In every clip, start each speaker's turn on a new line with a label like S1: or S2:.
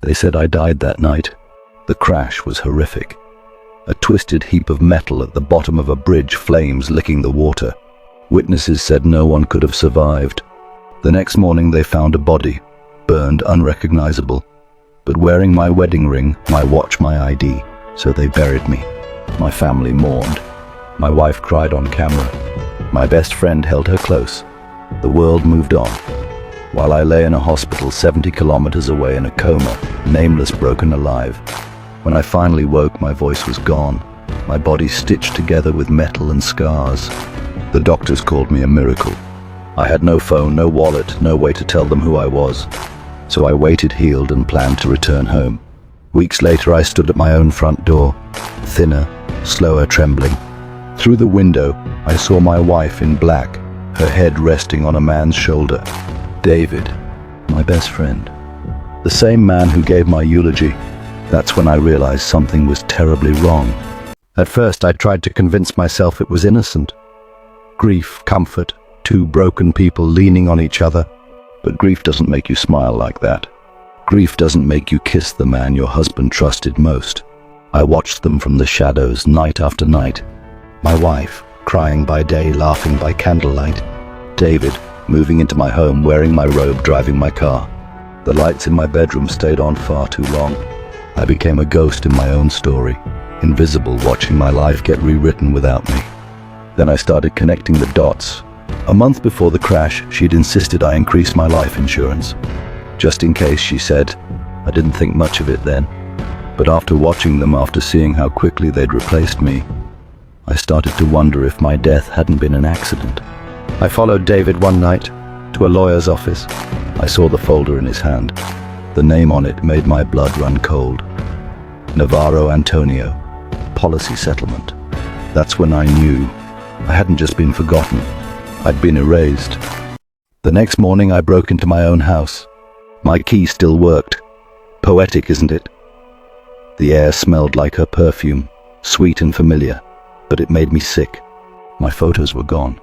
S1: They said I died that night. The crash was horrific. A twisted heap of metal at the bottom of a bridge, flames licking the water. Witnesses said no one could have survived. The next morning they found a body, burned unrecognizable, but wearing my wedding ring, my watch, my ID, so they buried me. My family mourned. My wife cried on camera. My best friend held her close. The world moved on. While I lay in a hospital 70 kilometers away in a coma, nameless, broken alive. When I finally woke, my voice was gone, my body stitched together with metal and scars. The doctors called me a miracle. I had no phone, no wallet, no way to tell them who I was. So I waited, healed, and planned to return home. Weeks later, I stood at my own front door, thinner, slower, trembling. Through the window, I saw my wife in black, her head resting on a man's shoulder. David, my best friend. The same man who gave my eulogy. That's when I realized something was terribly wrong. At first, I tried to convince myself it was innocent. Grief, comfort, two broken people leaning on each other. But grief doesn't make you smile like that. Grief doesn't make you kiss the man your husband trusted most. I watched them from the shadows night after night. My wife, crying by day, laughing by candlelight. David, moving into my home, wearing my robe, driving my car. The lights in my bedroom stayed on far too long. I became a ghost in my own story, invisible, watching my life get rewritten without me. Then I started connecting the dots. A month before the crash, she'd insisted I increase my life insurance. Just in case, she said. I didn't think much of it then. But after watching them, after seeing how quickly they'd replaced me, I started to wonder if my death hadn't been an accident. I followed David one night to a lawyer's office. I saw the folder in his hand. The name on it made my blood run cold. Navarro Antonio, policy settlement. That's when I knew I hadn't just been forgotten. I'd been erased. The next morning I broke into my own house. My key still worked. Poetic, isn't it? The air smelled like her perfume, sweet and familiar, but it made me sick. My photos were gone.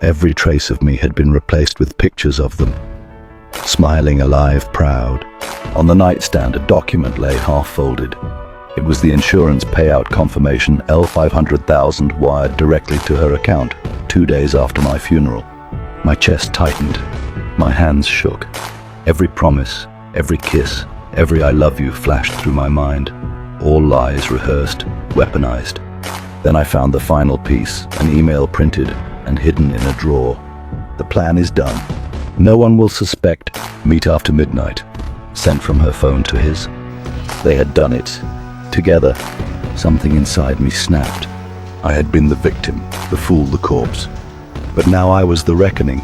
S1: Every trace of me had been replaced with pictures of them. Smiling, alive, proud. On the nightstand, a document lay half-folded. It was the insurance payout confirmation, L500,000 wired directly to her account 2 days after my funeral. My chest tightened. My hands shook. Every promise, every kiss, every I love you flashed through my mind. All lies rehearsed, weaponized. Then I found the final piece, an email printed and hidden in a drawer. The plan is done. No one will suspect. Meet after midnight. Sent from her phone to his. They had done it. Together. Something inside me snapped. I had been the victim, the fool, the corpse. But now I was the reckoning.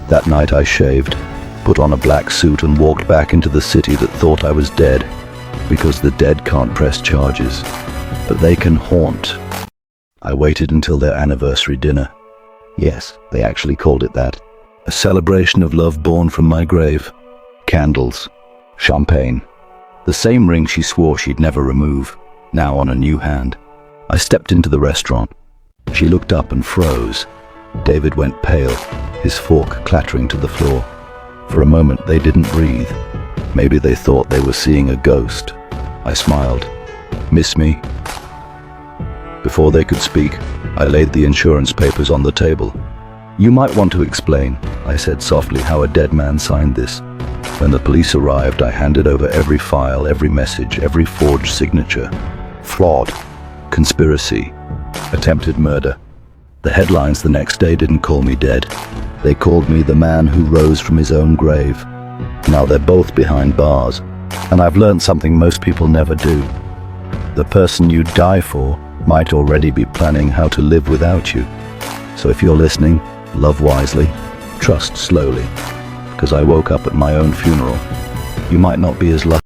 S1: That night I shaved, put on a black suit and walked back into the city that thought I was dead. Because the dead can't press charges, but they can haunt. I waited until their anniversary dinner. Yes, they actually called it that. A celebration of love born from my grave. Candles. Champagne. The same ring she swore she'd never remove, now on a new hand. I stepped into the restaurant. She looked up and froze. David went pale, his fork clattering to the floor. For a moment they didn't breathe. Maybe they thought they were seeing a ghost. I smiled. Miss me? Before they could speak, I laid the insurance papers on the table. You might want to explain, I said softly, how a dead man signed this. When the police arrived, I handed over every file, every message, every forged signature. Fraud, conspiracy, attempted murder. The headlines the next day didn't call me dead. They called me the man who rose from his own grave. Now they're both behind bars, and I've learned something most people never do. The person you die for might already be planning how to live without you. So if you're listening, love wisely, trust slowly, because I woke up at my own funeral. You might not be as lucky.